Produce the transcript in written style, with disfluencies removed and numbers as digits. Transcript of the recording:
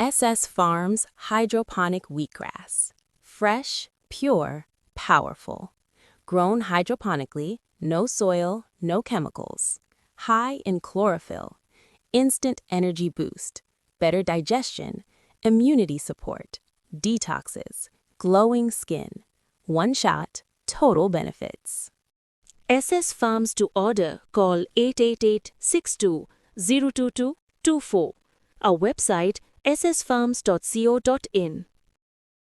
SS Farms Hydroponic Wheatgrass. Fresh, pure, powerful. Grown hydroponically, no soil, no chemicals. High in chlorophyll. Instant energy boost. Better digestion. Immunity support. Detoxes. Glowing skin. One shot, total benefits. SS Farms to order, call 888-62-02224. Our website ssfarms.co.in.